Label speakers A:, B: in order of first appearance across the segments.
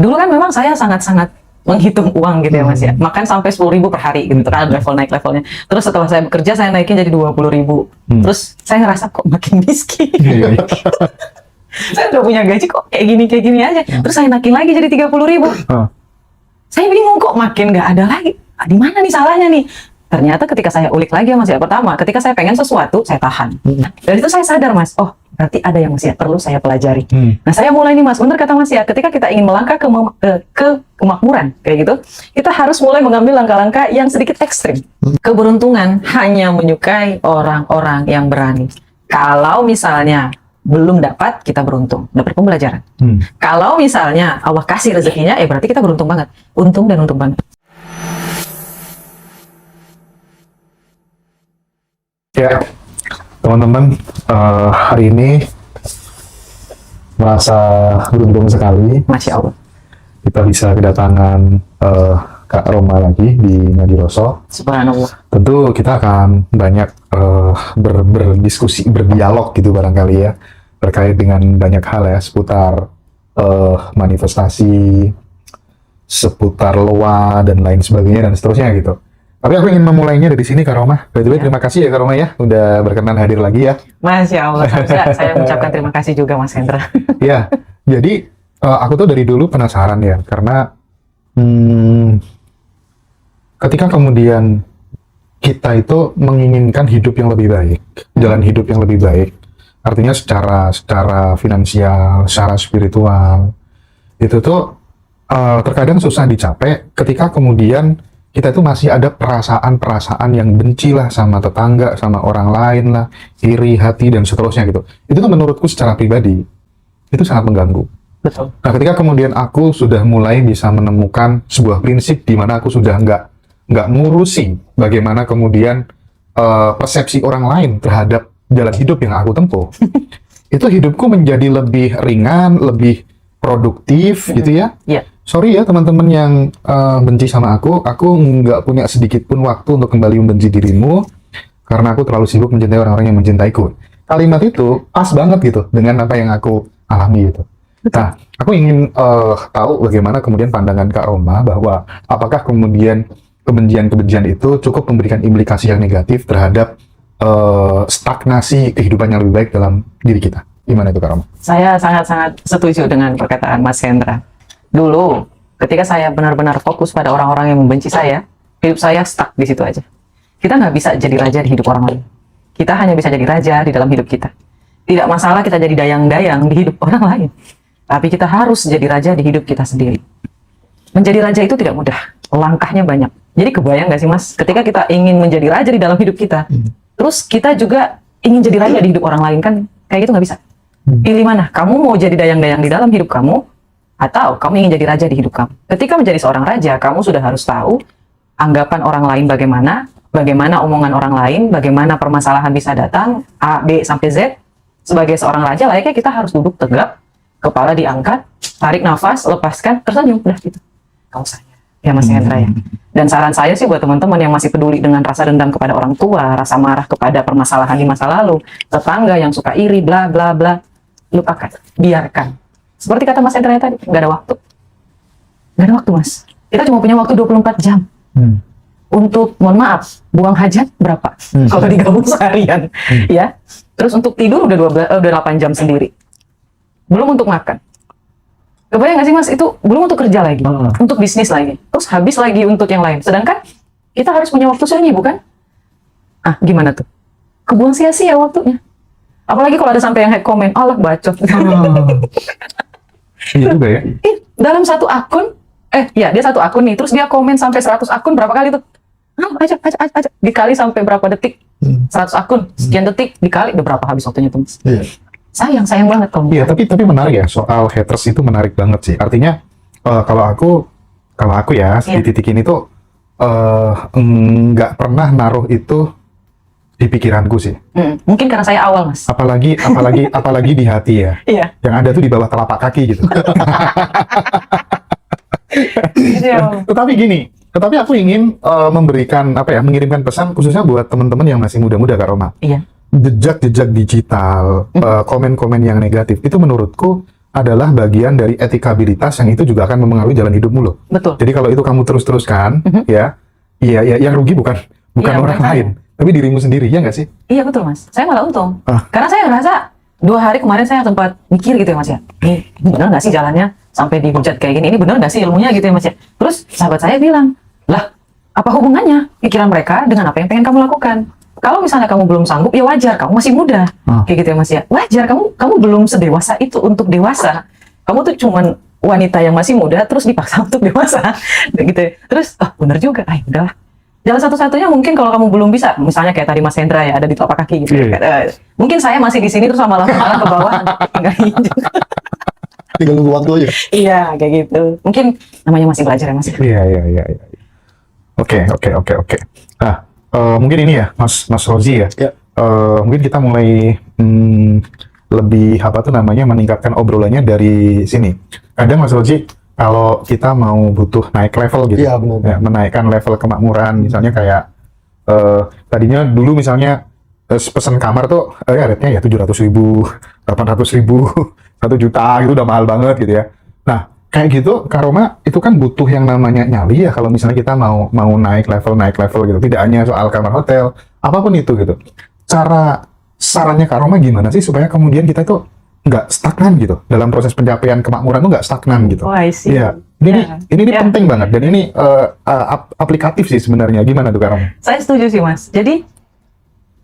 A: Dulu kan memang saya sangat-sangat menghitung uang gitu ya Mas ya. Makan sampai 10.000 per hari gitu kan, level naik levelnya. Terus setelah saya bekerja saya naikin jadi 20.000. Terus saya ngerasa kok makin miskin. Saya udah punya gaji kok kayak gini aja. Terus saya naikin lagi jadi 30.000. Saya bingung kok makin nggak ada lagi. Di mana nih salahnya nih? Ternyata ketika saya ulik lagi Mas ya, pertama ketika saya pengen sesuatu saya tahan. Dari itu saya sadar Mas, oh berarti ada yang masih perlu saya pelajari. Nah saya mulai nih Mas, benar kata Mas ya, ketika kita ingin melangkah ke kemakmuran kayak gitu, kita harus mulai mengambil langkah-langkah yang sedikit ekstrim. Keberuntungan hanya menyukai orang-orang yang berani. Kalau misalnya belum dapat, kita beruntung, dapat pembelajaran. Kalau misalnya Allah kasih rezekinya, berarti kita beruntung banget. Untung dan untung banget.
B: Ya, teman-teman, hari ini merasa beruntung sekali.
A: Masya Allah.
B: Kita bisa kedatangan Kak Roma lagi di Ngadiroso.
A: Subhanallah.
B: Tentu kita akan banyak berdiskusi, berdialog gitu barangkali ya, terkait dengan banyak hal ya, seputar manifestasi, seputar loa, dan lain sebagainya, dan seterusnya gitu. Tapi aku ingin memulainya dari sini, Kak Roma. By the way, terima kasih ya Kak Roma ya, udah berkenan hadir lagi ya.
A: Masya Allah, saya mengucapkan terima kasih juga Mas Hendra.
B: Ya, jadi aku tuh dari dulu penasaran ya, karena ketika kemudian kita itu menginginkan hidup yang lebih baik, jalan hidup yang lebih baik, artinya secara finansial, secara spiritual, itu tuh terkadang susah dicapai ketika kemudian kita itu masih ada perasaan-perasaan yang benci lah sama tetangga, sama orang lain lah, iri hati dan seterusnya gitu. Itu tuh menurutku secara pribadi itu sangat mengganggu.
A: Betul.
B: Nah, ketika kemudian aku sudah mulai bisa menemukan sebuah prinsip di mana aku sudah nggak ngurusi bagaimana kemudian persepsi orang lain terhadap jalan hidup yang aku tempuh, itu hidupku menjadi lebih ringan, lebih produktif gitu ya.
A: Iya.
B: Sorry ya teman-teman yang benci sama aku nggak punya sedikit pun waktu untuk kembali membenci dirimu karena aku terlalu sibuk mencintai orang-orang yang mencintaiku. Kalimat itu pas banget gitu dengan apa yang aku alami gitu. Nah, aku ingin tahu bagaimana kemudian pandangan Kak Roma bahwa apakah kemudian kebencian-kebencian itu cukup memberikan implikasi yang negatif terhadap stagnasi kehidupan yang lebih baik dalam diri kita. Gimana itu Kak Roma?
A: Saya sangat-sangat setuju dengan perkataan Mas Hendra. Dulu, ketika saya benar-benar fokus pada orang-orang yang membenci saya, hidup saya stuck di situ aja. Kita nggak bisa jadi raja di hidup orang lain. Kita hanya bisa jadi raja di dalam hidup kita. Tidak masalah kita jadi dayang-dayang di hidup orang lain. Tapi kita harus jadi raja di hidup kita sendiri. Menjadi raja itu tidak mudah. Langkahnya banyak. Jadi kebayang nggak sih Mas, ketika kita ingin menjadi raja di dalam hidup kita, terus kita juga ingin jadi raja di hidup orang lain, kan kayak gitu nggak bisa. Pilih mana? Kamu mau jadi dayang-dayang di dalam hidup kamu, atau kamu ingin jadi raja di hidup kamu. Ketika menjadi seorang raja, kamu sudah harus tahu anggapan orang lain bagaimana omongan orang lain, bagaimana permasalahan bisa datang, A, B, sampai Z. Sebagai seorang raja, layaknya kita harus duduk tegap, kepala diangkat, tarik nafas, lepaskan, tersenyum, udah gitu. Kau saya, ya Mas Hendra ya. Dan saran saya sih buat teman-teman yang masih peduli dengan rasa dendam kepada orang tua, rasa marah kepada permasalahan di masa lalu, tetangga yang suka iri, bla bla bla, lupakan, biarkan. Seperti kata Mas Hendra tadi, nggak ada waktu. Nggak ada waktu, Mas. Kita cuma punya waktu 24 jam. Untuk, mohon maaf, buang hajat berapa? Kalau digabung seharian. Ya. Terus untuk tidur udah 8 jam sendiri. Belum untuk makan. Kebayang nggak sih, Mas? Itu belum untuk kerja lagi. Untuk bisnis lagi. Terus habis lagi untuk yang lain. Sedangkan kita harus punya waktu sunyi, bukan? Ah, gimana tuh? Kebuang sia-sia waktunya. Apalagi kalau ada sampai yang head comment, Allah bacot.
B: Iya juga ya.
A: Dalam satu akun, dia satu akun nih, terus dia komen sampai 100 akun berapa kali tuh? Aja. Dikali sampai berapa detik? 100 akun, sekian detik, dikali, udah berapa habis waktunya tuh?
B: Iya.
A: Sayang banget kalau.
B: Iya, tapi menarik ya, soal haters itu menarik banget sih. Artinya, kalau aku ya, di titik ini tuh, nggak pernah naruh itu di pikiranku sih.
A: Mungkin karena saya awal, Mas.
B: Apalagi di hati ya.
A: Iya.
B: Yang ada tuh di bawah telapak kaki gitu. Tetapi aku ingin mengirimkan pesan khususnya buat teman-teman yang masih muda-muda, Kak Roma.
A: Iya.
B: Jejak-jejak digital, komen-komen yang negatif itu menurutku adalah bagian dari etikabilitas yang itu juga akan mempengaruhi jalan hidupmu loh.
A: Betul.
B: Jadi kalau itu kamu terus-teruskan, ya, yang rugi bukan
A: Iya,
B: orang
A: bukan
B: lain, tapi dirimu sendiri, ya nggak sih?
A: Iya betul mas, saya malah untung.
B: Ah.
A: Karena saya ngerasa 2 hari kemarin saya sempat mikir gitu ya mas ya, ini bener nggak sih jalannya sampai dihujat kayak gini, ini bener nggak sih ilmunya gitu ya mas ya. Terus sahabat saya bilang, lah apa hubungannya pikiran mereka dengan apa yang pengen kamu lakukan? Kalau misalnya kamu belum sanggup, ya wajar, kamu masih muda, kayak gitu ya mas ya. Wajar, kamu belum sedewasa itu untuk dewasa. Kamu tuh cuman wanita yang masih muda, terus dipaksa untuk dewasa, gitu ya. Terus, bener juga, udahlah. Jalan satu-satunya mungkin kalau kamu belum bisa, misalnya kayak tadi Mas Hendra ya, ada di telapak kaki gitu.
B: Iya.
A: Mungkin saya masih di sini terus malah ke bawah, tinggal injek.
C: Tinggal nunggu waktu aja.
A: Iya, kayak gitu. Mungkin namanya masih belajar ya mas.
B: Iya. Oke. Nah, mungkin ini ya, Mas Rozi ya.
C: Ya.
B: Mungkin kita mulai lebih meningkatkan obrolannya dari sini. Kadang Mas Rozi, kalau kita mau butuh naik level gitu,
C: Iya, benar.
B: ya, menaikkan level kemakmuran, misalnya kayak tadinya dulu misalnya pesan kamar tuh rate-nya ya 700.000, 800.000, 1 juta gitu udah mahal banget gitu ya. Nah, kayak gitu, Kak Roma, itu kan butuh yang namanya nyali ya kalau misalnya kita mau naik level gitu. Tidak hanya soal kamar hotel, apapun itu gitu. Sarannya Kak Roma gimana sih supaya kemudian kita itu nggak stagnan gitu dalam proses pencapaian kemakmuran tuh nggak stagnan gitu.
A: Oh, I see.
B: Iya. Ini
A: Ya.
B: penting banget dan ini aplikatif sih sebenarnya. Gimana tuh Kak Roma?
A: Saya setuju sih mas. Jadi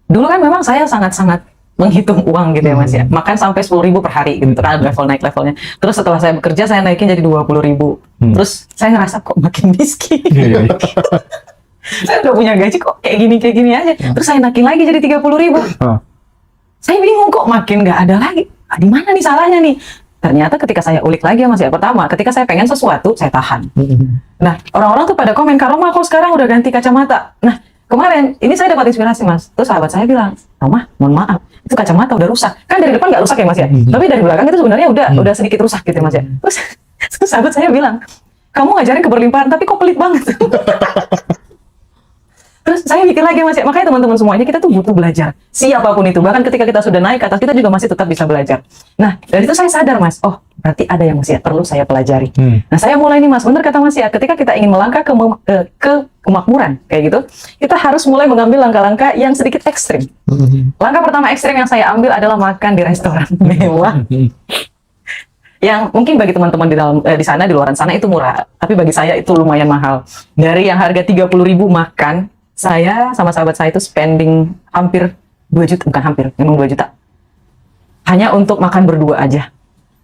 A: dulu kan memang saya sangat-sangat menghitung uang gitu ya mas ya. Makan sampai 10.000 per hari gitu kan naik levelnya. Terus setelah saya bekerja saya naikin jadi 20.000. Terus saya ngerasa kok makin miskin.
B: Iya.
A: Saya udah punya gaji kok kayak gini aja. Terus saya naikin lagi jadi 30.000.
B: Ah.
A: Saya bingung kok makin nggak ada lagi. Di mana nih salahnya nih? Ternyata ketika saya ulik lagi ya mas ya. Pertama, ketika saya pengen sesuatu, saya tahan. Nah, orang-orang tuh pada komen, Kak Roma kok sekarang udah ganti kacamata. Nah, kemarin ini saya dapat inspirasi mas. Terus sahabat saya bilang, Roma, mohon maaf, itu kacamata udah rusak. Kan dari depan nggak rusak ya mas ya. Tapi dari belakang itu sebenarnya udah sedikit rusak gitu ya mas ya. Terus sahabat saya bilang, kamu ngajarin keberlimpahan tapi kok pelit banget. Terus saya mikir lagi mas ya, makanya teman-teman semuanya kita tuh butuh belajar. Siapapun itu, bahkan ketika kita sudah naik ke atas, kita juga masih tetap bisa belajar. Nah, dari itu saya sadar mas, berarti ada yang masih perlu saya pelajari. Nah, saya mulai nih mas, benar kata mas ya, ketika kita ingin melangkah ke kemakmuran, kayak gitu, kita harus mulai mengambil langkah-langkah yang sedikit ekstrim. Langkah pertama ekstrim yang saya ambil adalah makan di restoran mewah. Yang mungkin bagi teman-teman di sana, di luar sana itu murah, tapi bagi saya itu lumayan mahal. Dari yang harga 30.000 makan, saya sama sahabat saya itu spending hampir 2 juta, bukan hampir, memang 2 juta. Hanya untuk makan berdua aja.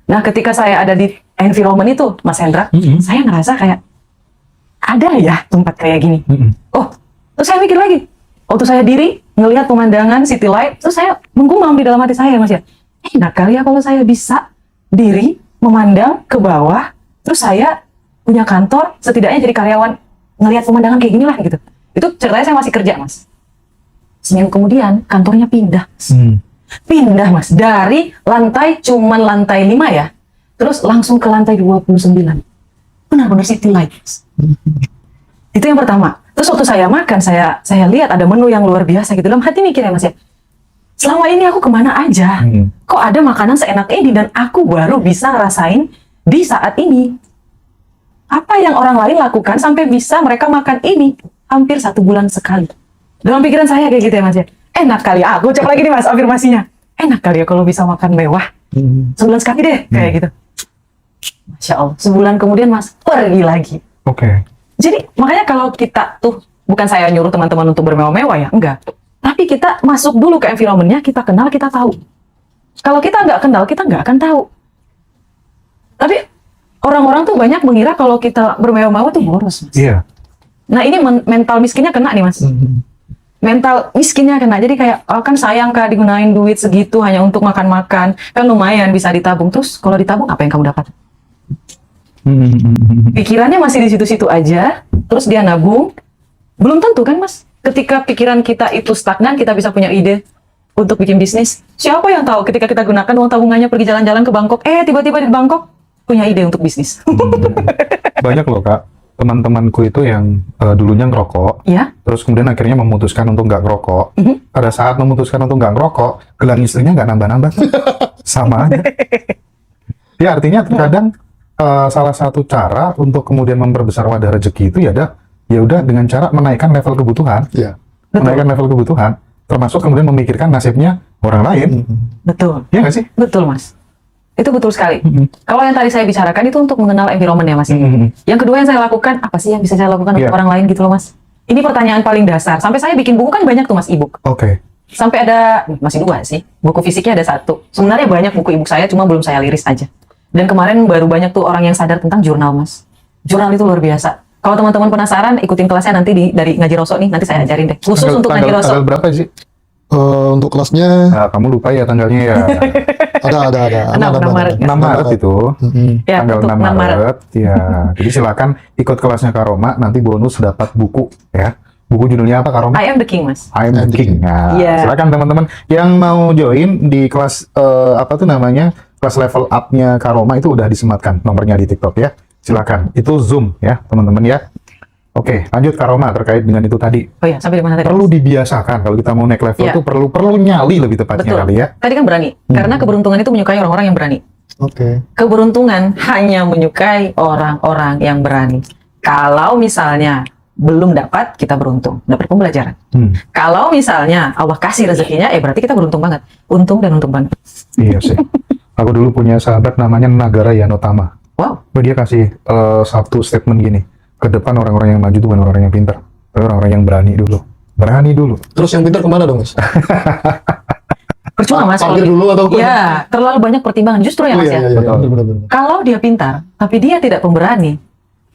A: Nah, ketika saya ada di environment itu, Mas Hendra, saya ngerasa kayak, ada ya tempat kayak gini. Terus saya mikir lagi, waktu saya diri, ngelihat pemandangan city light, terus saya menggumam di dalam hati saya, Mas ya. Enak kali ya kalau saya bisa diri, memandang ke bawah, terus saya punya kantor, setidaknya jadi karyawan, ngelihat pemandangan kayak gini lah gitu. Itu ceritanya saya masih kerja mas. Seminggu kemudian kantornya pindah. Pindah mas. Dari cuman lantai 5 ya. Terus langsung ke lantai 29. Benar-benar city light. Itu yang pertama. Terus waktu saya makan, saya lihat ada menu yang luar biasa gitu. Dalam hati mikir ya mas ya. Selama ini aku kemana aja? Kok ada makanan seenak ini dan aku baru bisa ngerasain di saat ini. Apa yang orang lain lakukan sampai bisa mereka makan ini? Hampir 1 bulan sekali. Dalam pikiran saya kayak gitu ya mas ya. Enak kali ya, aku ucap lagi nih mas afirmasinya. Enak kali ya kalau bisa makan mewah. Sebulan sekali deh, kayak gitu. Masya Allah, sebulan kemudian mas, pergi lagi.
B: Oke.
A: Jadi makanya kalau kita tuh, bukan saya nyuruh teman-teman untuk bermewah-mewah ya, enggak. Tapi kita masuk dulu ke environment-nya, kita kenal, kita tahu. Kalau kita nggak kenal, kita nggak akan tahu. Tapi orang-orang tuh banyak mengira kalau kita bermewah-mewah tuh boros mas.
B: Iya.
A: Nah ini mental miskinnya kena nih mas. Mental miskinnya kena. Jadi kayak kan sayang kak digunain duit segitu hanya untuk makan-makan. Kan lumayan bisa ditabung. Terus kalau ditabung apa yang kamu dapat? Pikirannya masih di situ-situ aja. Terus dia nabung. Belum tentu kan mas. Ketika pikiran kita itu stagnan, kita bisa punya ide untuk bikin bisnis. Siapa yang tahu ketika kita gunakan uang tabungannya pergi jalan-jalan ke Bangkok. Tiba-tiba di Bangkok punya ide untuk bisnis.
B: Banyak loh kak. Teman-temanku itu yang dulunya ngerokok,
A: Ya.
B: terus kemudian akhirnya memutuskan untuk nggak ngerokok. Pada saat memutuskan untuk nggak ngerokok, gelang istrinya nggak nambah-nambah, sama aja. Ya artinya terkadang salah satu cara untuk kemudian memperbesar wadah rezeki itu ya udah dengan cara menaikkan level kebutuhan,
C: Iya.
B: menaikkan level kebutuhan, termasuk kemudian memikirkan nasibnya orang lain.
A: Betul.
B: Ya nggak sih?
A: Betul, Mas. Itu betul sekali. Kalau yang tadi saya bicarakan itu untuk mengenal environment ya, Mas. Yang kedua yang saya lakukan, apa sih yang bisa saya lakukan untuk
B: Iya.
A: orang lain gitu loh, Mas? Ini pertanyaan paling dasar. Sampai saya bikin buku kan banyak tuh, Mas, e-book.
B: Oke.
A: Sampai ada, masih 2 sih. Buku fisiknya ada 1. Sebenarnya banyak buku e-book saya, cuma belum saya liris aja. Dan kemarin baru banyak tuh orang yang sadar tentang jurnal, Mas. Jurnal itu luar biasa. Kalau teman-teman penasaran, ikutin kelasnya nanti dari Ngaji Roso nih. Nanti saya ajarin deh. Khusus untuk Ngaji Roso.
B: Tanggal berapa sih?
C: Untuk kelasnya
B: Nah, kamu lupa ya tanggalnya ya.
C: ada.
A: 6 Maret.
B: 6 Maret itu.
A: Ya,
B: Tanggal
A: untuk
B: 6 Maret. Ya. Jadi silakan ikut kelasnya Kak Roma, nanti bonus dapat buku ya. Buku judulnya apa Kak Roma?
A: I am the king, Mas.
B: I am the King. Nah,
A: Iya.
B: silakan teman-teman yang mau join di kelas apa tuh namanya? Kelas level up-nya Kak Roma itu udah disematkan nomornya di TikTok ya. Silakan. Itu Zoom ya, teman-teman ya. Oke, lanjut Kak Roma terkait dengan itu tadi.
A: Oh ya, sampai di mana tadi?
B: Perlu dibiasakan kalau kita mau naik level
A: Iya.
B: itu perlu nyali lebih tepatnya
A: Betul.
B: kali ya.
A: Tadi kan berani. Karena keberuntungan itu menyukai orang-orang yang berani.
C: Oke.
A: Keberuntungan hanya menyukai orang-orang yang berani. Kalau misalnya belum dapat, kita beruntung. Dapat pembelajaran. Kalau misalnya Allah kasih rezekinya, berarti kita beruntung banget. Untung dan untung banget.
B: Iya sih. Aku dulu punya sahabat namanya Nagara Yanotama.
A: Wow.
B: Dia kasih satu statement gini. Ke depan orang-orang yang maju itu bukan orang yang pintar, tapi orang-orang yang berani dulu. Berani dulu.
C: Terus yang pintar kemana dong, Mas?
A: Percuma, Mas.
C: Parkir dulu atau apa?
A: Ya, terlalu banyak pertimbangan. Justru ya,
C: Oh,
A: Mas
C: iya,
A: ya.
C: iya,
B: Betul.
C: benar.
A: Kalau dia pintar, tapi dia tidak pemberani.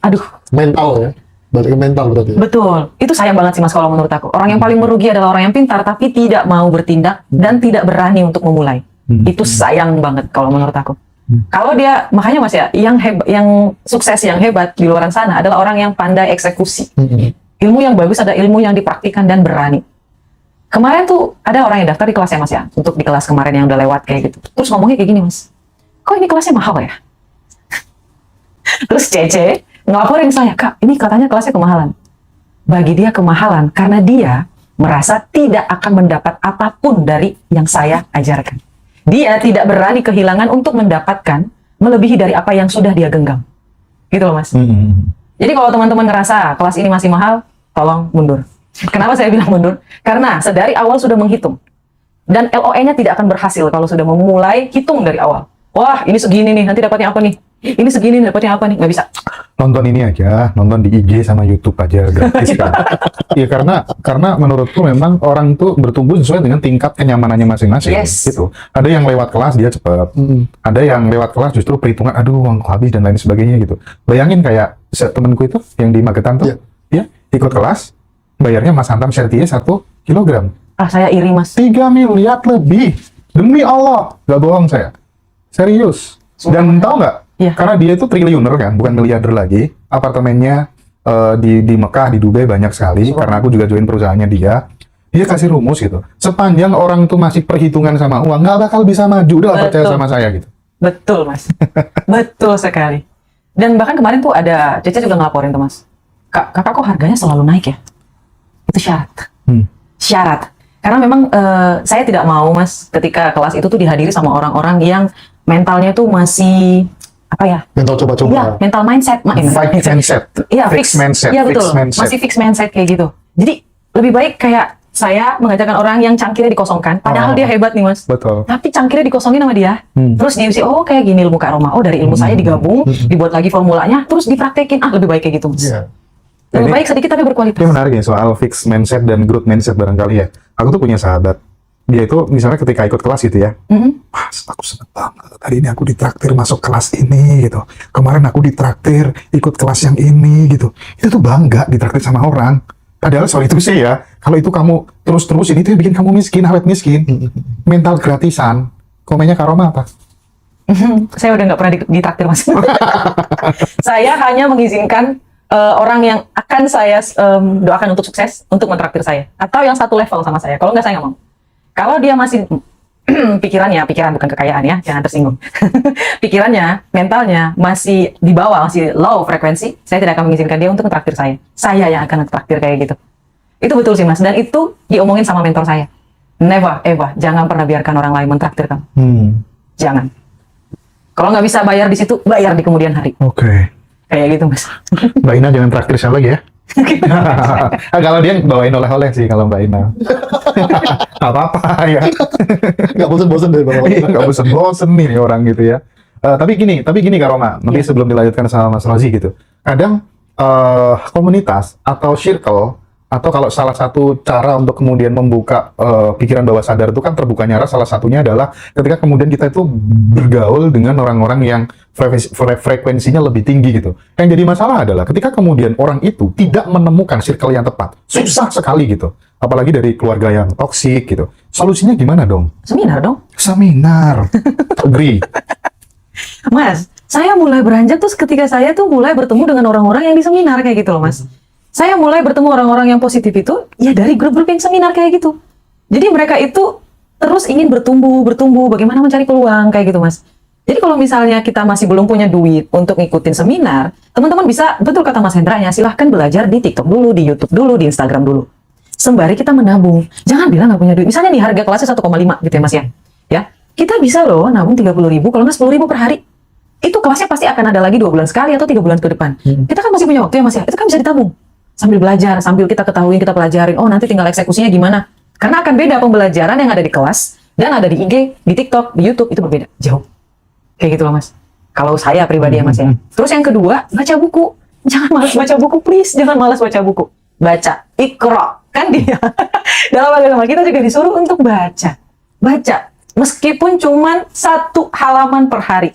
A: Aduh,
C: Mental ya. Balik ke mental berarti. Ya?
A: betul. Itu sayang banget sih, Mas, kalau menurut aku. Orang yang paling merugi adalah orang yang pintar, tapi tidak mau bertindak dan tidak berani untuk memulai. Itu sayang banget kalau menurut aku. Kalau dia, makanya Mas ya, yang sukses, yang hebat di luar sana adalah orang yang pandai eksekusi. Ilmu yang bagus ada ilmu yang dipraktikkan dan berani. Kemarin tuh ada orang yang daftar di kelasnya Mas ya, untuk di kelas kemarin yang udah lewat kayak gitu. Terus ngomongnya kayak gini, Mas, kok ini kelasnya mahal ya? Terus Cece ngelaporin saya, Kak, ini katanya kelasnya kemahalan. Bagi dia kemahalan karena dia merasa tidak akan mendapat apapun dari yang saya ajarkan. Dia tidak berani kehilangan untuk mendapatkan melebihi dari apa yang sudah dia genggam. Gitu loh, Mas. Jadi kalau teman-teman ngerasa kelas ini masih mahal, tolong mundur. Kenapa saya bilang mundur? Karena sedari awal sudah menghitung. Dan LOE-nya tidak akan berhasil kalau sudah memulai hitung dari awal. Wah, ini segini nih, nanti dapatnya apa nih? Ini segini nih, dapatnya apa nih? Nggak bisa.
B: Nonton ini aja, nonton di IG sama YouTube aja gratis kan. Iya karena menurutku memang orang tuh bertumbuh sesuai dengan tingkat kenyamanannya masing-masing
A: Yes.
B: gitu. Ada yang lewat kelas dia cepat, ada yang lewat kelas justru perhitungan aduh uangku habis dan lain sebagainya gitu. Bayangin kayak temenku itu yang di Magetan tuh, ya ikut kelas, bayarnya Mas Antam Sertie 1 kilogram.
A: Ah, saya iri, Mas.
B: 3 miliar lebih. Demi Allah, nggak bohong saya. Serius. Dan tahu nggak?
A: Iya.
B: Karena dia itu triliuner kan, bukan miliarder lagi. Apartemennya di Mekah, di Dubai banyak sekali. Karena aku juga join perusahaannya dia. Dia kasih rumus gitu. Sepanjang orang tuh masih perhitungan sama uang, nggak bakal bisa maju. Udah lah, percaya
A: Betul.
B: sama saya gitu.
A: Betul, Mas. Betul sekali. Dan bahkan kemarin tuh ada, Cece juga ngelaporin tuh, Mas. Kakak kok harganya selalu naik ya? Itu syarat. Syarat. Karena memang saya tidak mau, Mas, ketika kelas itu tuh dihadiri sama orang-orang yang mentalnya tuh masih apa ya?
C: Mental coba-coba.
A: Iya, mental mindset.
B: Fixed mindset.
A: Iya,
B: Fixed mindset.
A: Iya, betul.
B: Fixed mindset.
A: Masih fixed mindset kayak gitu. Jadi lebih baik kayak saya mengajarkan orang yang cangkirnya dikosongkan, padahal dia hebat nih, Mas.
B: Betul.
A: Tapi cangkirnya dikosongin sama dia. Terus diusi, oh kayak gini ilmu Kak Roma. Oh dari ilmu saya digabung, dibuat lagi formulanya, terus dipraktekin. Ah, lebih baik kayak gitu, Mas.
C: Iya.
A: Lebih
B: Ini-
A: baik sedikit tapi berkualitas.
B: Ini menarik ya soal fixed mindset dan growth mindset barangkali ya. Aku tuh punya sahabat. Dia itu misalnya ketika ikut kelas gitu ya. Mas, aku seneng banget. Hari ini aku ditraktir masuk kelas ini gitu. Kemarin aku ditraktir ikut kelas yang ini gitu. Itu tuh bangga ditraktir sama orang. Padahal soal itu sih ya. Kalau itu kamu terus-terus ini tuh bikin kamu miskin, awet miskin. Mental gratisan. Komennya Kak Roma apa?
A: Saya udah nggak pernah ditraktir, Mas. Saya hanya mengizinkan orang yang akan saya doakan untuk sukses untuk mentraktir saya, atau yang satu level sama saya. Kalau nggak, saya nggak mau. Kalau dia masih pikiran bukan kekayaan ya, jangan tersinggung. Pikirannya, mentalnya masih di bawah, masih low frekuensi, saya tidak akan mengizinkan dia untuk mentraktir saya. Saya yang akan mentraktir kayak gitu. Itu betul sih, Mas. Dan itu diomongin sama mentor saya. Never, ever, jangan pernah biarkan orang lain mentraktir kamu. Jangan. Kalau nggak bisa bayar di situ, bayar di kemudian hari.
B: Oke.
A: Kayak gitu mas.
B: Mbak Ina jangan traktir saya lagi ya. Kalau dia bawain oleh-oleh sih kalau Mbak Ina. Gak apa-apa ya.
C: Nggak bosen-bosen deh Bang.
B: Gak bosen-bosen nih orang gitu ya. Tapi gini Kak Roma, nanti sebelum dilanjutkan sama Mas Rozi gitu. Kadang komunitas atau circle atau kalau salah satu cara untuk kemudian membuka pikiran bawah sadar itu kan terbukanya arah, salah satunya adalah ketika kemudian kita itu bergaul dengan orang-orang yang frekuensinya lebih tinggi gitu. Yang jadi masalah adalah ketika kemudian orang itu tidak menemukan circle yang tepat, susah sekali gitu. Apalagi dari keluarga yang toksik gitu. Solusinya gimana dong?
A: Seminar dong.
B: Seminar. Agree.
A: Mas, saya mulai beranjak tuh ketika saya tuh mulai bertemu dengan orang-orang yang di seminar kayak gitu loh mas. Saya mulai bertemu orang-orang yang positif itu ya dari grup-grup yang seminar kayak gitu. Jadi mereka itu terus ingin bertumbuh, bagaimana mencari peluang kayak gitu mas. Jadi kalau misalnya kita masih belum punya duit untuk ngikutin seminar, teman-teman bisa, betul kata Mas Hendra ya, silahkan belajar di TikTok dulu, di YouTube dulu, di Instagram dulu. Sembari kita menabung. Jangan bilang nggak punya duit. Misalnya nih harga kelasnya 1,5 gitu ya mas ya. Ya, kita bisa loh nabung 30.000, kalau nggak 10.000 per hari. Itu kelasnya pasti akan ada lagi 2 bulan sekali atau 3 bulan ke depan. Kita kan masih punya waktu ya mas ya, itu kan bisa ditabung. Sambil belajar, sambil kita ketahuin, kita pelajarin, oh nanti tinggal eksekusinya gimana. Karena akan beda pembelajaran yang ada di kelas, dan ada di IG, di TikTok, di YouTube, itu berbeda, jauh. Kayak gitu loh mas. Kalau saya pribadi ya mas ya. Terus yang kedua, baca buku. Jangan malas baca buku, please. Jangan malas baca buku. Baca, Iqra. Kan dia. Dalam agama kita juga disuruh untuk baca. Baca. Meskipun cuman 1 halaman per hari.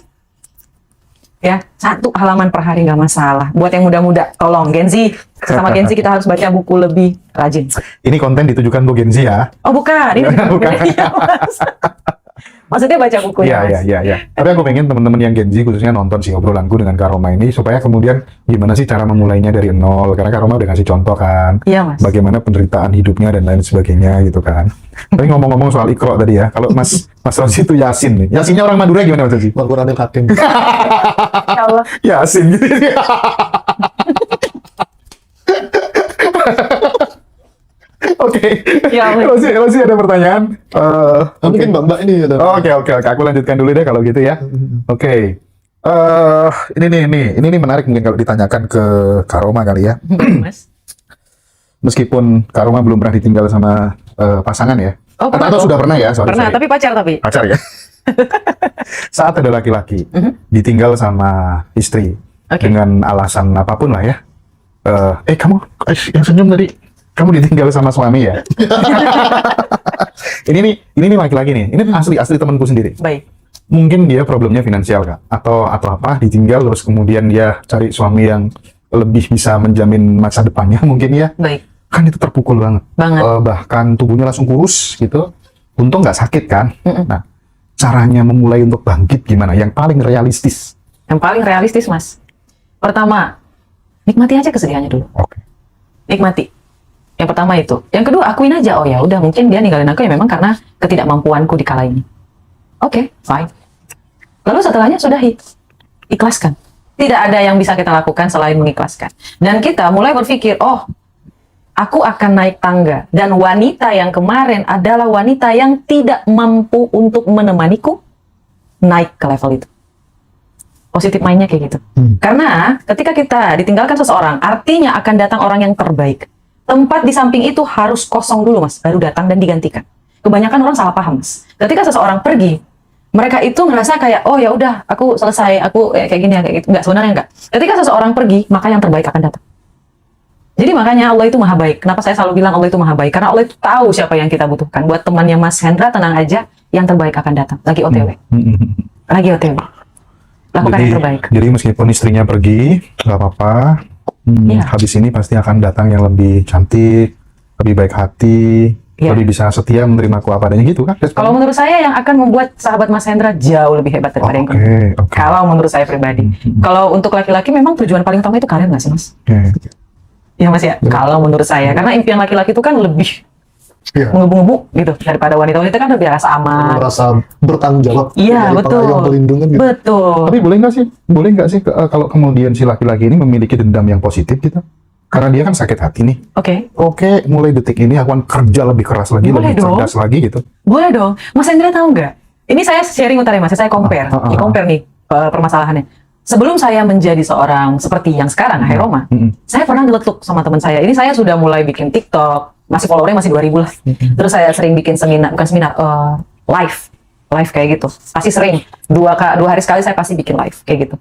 A: Ya, 1 halaman per hari nggak masalah. Buat yang muda-muda, tolong Gen Z, sama Gen Z kita harus baca buku lebih rajin.
B: Ini konten ditujukan buat Gen Z ya?
A: Oh bukan, ini
B: Bukan.
A: Iya, Mas. Maksudnya baca bukunya.
B: Iya. Tapi aku pengen teman-teman yang Gen Z khususnya nonton sih obrolanku dengan Kak Roma ini supaya kemudian gimana sih cara memulainya dari nol, karena Kak Roma udah ngasih contoh kan.
A: Iya mas.
B: Bagaimana penderitaan hidupnya dan lain sebagainya gitu kan. Tapi ngomong-ngomong soal Iqra tadi ya, kalau Mas Rozi itu Yasin nih. Yasinnya orang Madura gimana Mas Rozi?
C: Al-Quranil Hakim.
A: Ya Allah.
B: Yasin gitu. Oke.
A: Ya,
B: Rozi ada pertanyaan?
C: Mungkin Mbak ini ada.
B: Oke. Aku lanjutkan dulu deh kalau gitu ya. Oke. Ini menarik mungkin kalau ditanyakan ke Kak Roma kali ya.
A: Mas.
B: Meskipun Kak Roma belum pernah ditinggal sama pasangan ya.
A: Oh, pernah
B: atau
A: dong.
B: sudah pernah ya?
A: Pernah, tapi pacar tapi.
B: Pacar ya. Saat ada laki-laki ditinggal sama istri
A: Oke.
B: dengan alasan apapun lah ya. Kamu yang senyum tadi. Kamu ditinggal sama suami ya? ini nih laki-laki nih. Ini asli temanku sendiri.
A: Baik.
B: Mungkin dia problemnya finansial Kak, atau apa, ditinggal terus kemudian dia cari suami yang lebih bisa menjamin masa depannya mungkin ya.
A: Baik.
B: Kan itu terpukul banget. Bahkan tubuhnya langsung kurus gitu. Untung nggak sakit kan. Nah, caranya memulai untuk bangkit gimana? Yang paling realistis.
A: Yang paling realistis mas. Pertama, nikmati aja kesedihannya dulu.
B: Oke.
A: Nikmati. Yang pertama itu. Yang kedua, akuin aja. Oh ya udah, mungkin dia ninggalin aku ya memang karena ketidakmampuanku di kala ini. Oke, fine. Lalu setelahnya sudahi. Ikhlaskan. Tidak ada yang bisa kita lakukan selain mengikhlaskan. Dan kita mulai berpikir, oh, aku akan naik tangga. Dan wanita yang kemarin adalah wanita yang tidak mampu untuk menemaniku naik ke level itu. Positif mindnya kayak gitu. Karena ketika kita ditinggalkan seseorang, artinya akan datang orang yang terbaik. Tempat di samping itu harus kosong dulu mas, baru datang dan digantikan. Kebanyakan orang salah paham mas. Ketika seseorang pergi, mereka itu ngerasa kayak, oh ya udah, aku selesai, aku kayak gini ya, kayak gitu. Enggak, sebenarnya enggak. Ketika seseorang pergi, maka yang terbaik akan datang. Jadi makanya Allah itu maha baik. Kenapa saya selalu bilang Allah itu maha baik? Karena Allah itu tahu siapa yang kita butuhkan. Buat temannya Mas Hendra, tenang aja, yang terbaik akan datang. Lagi OTW. Lagi OTW. Lakukan yang terbaik.
B: Jadi meskipun istrinya pergi, nggak apa-apa.
A: Iya.
B: Habis ini pasti akan datang yang lebih cantik, lebih baik hati,
A: Iya.
B: lebih bisa setia menerima aku apa adanya gitu kan?
A: Kalau menurut saya yang akan membuat sahabat Mas Hendra jauh lebih hebat daripada yang kedua.
B: Oke.
A: Kalau menurut saya pribadi. Kalau untuk laki-laki memang tujuan paling utama itu karir nggak sih Mas?
B: Oke.
A: Iya Mas ya. Kalau menurut saya, karena impian laki-laki itu kan lebih
C: Iya.
A: mengebu-ngebu gitu daripada wanita-wanita kan lebih rasa aman.
C: Merasa bertanggung jawab.
A: Iya
C: dari
A: betul.
C: pengayom pelindungan gitu.
A: Betul.
B: Tapi boleh nggak sih kalau kemudian si laki-laki ini memiliki dendam yang positif gitu? Karena dia kan sakit hati nih. Oke, mulai detik ini aku akan kerja lebih keras lagi,
A: Boleh
B: lebih
A: dong.
B: cerdas lagi gitu.
A: Boleh dong. Mas Hendra tahu nggak? Ini saya sharing utara Mas, saya compare. Compare nih. permasalahannya. Sebelum saya menjadi seorang seperti yang sekarang, Hai Roma, saya pernah nyeletuk sama teman saya. Ini saya sudah mulai bikin TikTok, masih followernya masih 2000 lah. Terus saya sering bikin seminar, bukan seminar, live kayak gitu. Pasti sering, dua hari sekali saya pasti bikin live kayak gitu.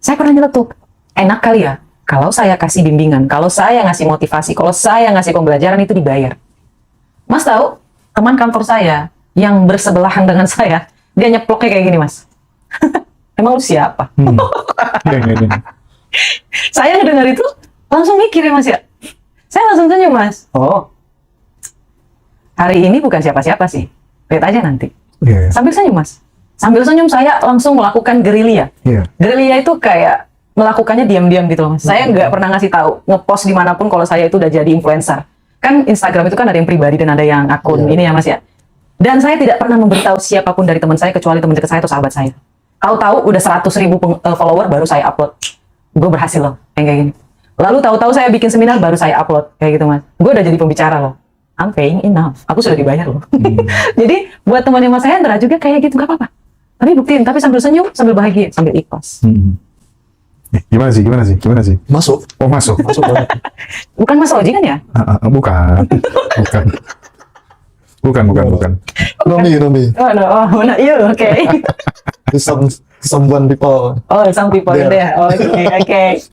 A: Saya pernah nyeletuk, enak kali ya kalau saya kasih bimbingan, kalau saya ngasih motivasi, kalau saya ngasih pembelajaran itu dibayar. Mas tahu, teman kantor saya yang bersebelahan dengan saya, dia nyeploknya kayak gini, Mas. Emang lu siapa?
B: Iya.
A: Saya ngedengar itu langsung mikir ya Mas ya. Saya langsung senyum Mas. Oh, hari ini bukan siapa-siapa sih. Lihat aja nanti.
B: Iya.
A: Sambil senyum Mas. Sambil senyum saya langsung melakukan gerilya.
B: Iya.
A: Gerilya itu kayak melakukannya diam-diam gitu loh Mas. Saya nggak pernah ngasih tahu, ngepost dimanapun kalau saya itu udah jadi influencer. Kan Instagram itu kan ada yang pribadi dan ada yang akun ini ya Mas ya. Dan saya tidak pernah memberitahu siapapun dari teman saya kecuali teman dekat saya atau sahabat saya. Tahu-tahu udah 100.000 follower baru saya upload. Gue berhasil loh, kayak gini. Lalu tahu-tahu saya bikin seminar baru saya upload, kayak gitu Mas. Gue udah jadi pembicara loh. I'm paying enough. Aku sudah dibayar loh. Jadi buat temannya Mas Hendra juga kayak gitu, gak apa-apa. Tapi buktiin, tapi sambil senyum, sambil bahagia, sambil ikhlas.
B: Gimana sih?
C: Masuk.
B: Oh, masuk.
C: Masuk banget.
A: Bukan Mas Oji kan ya?
B: Bukan. Bukan.
C: Nomi.
A: Oh no, not you, okay.
C: Someone people.
A: Oh, some people
C: Yeah.
A: there. Okay.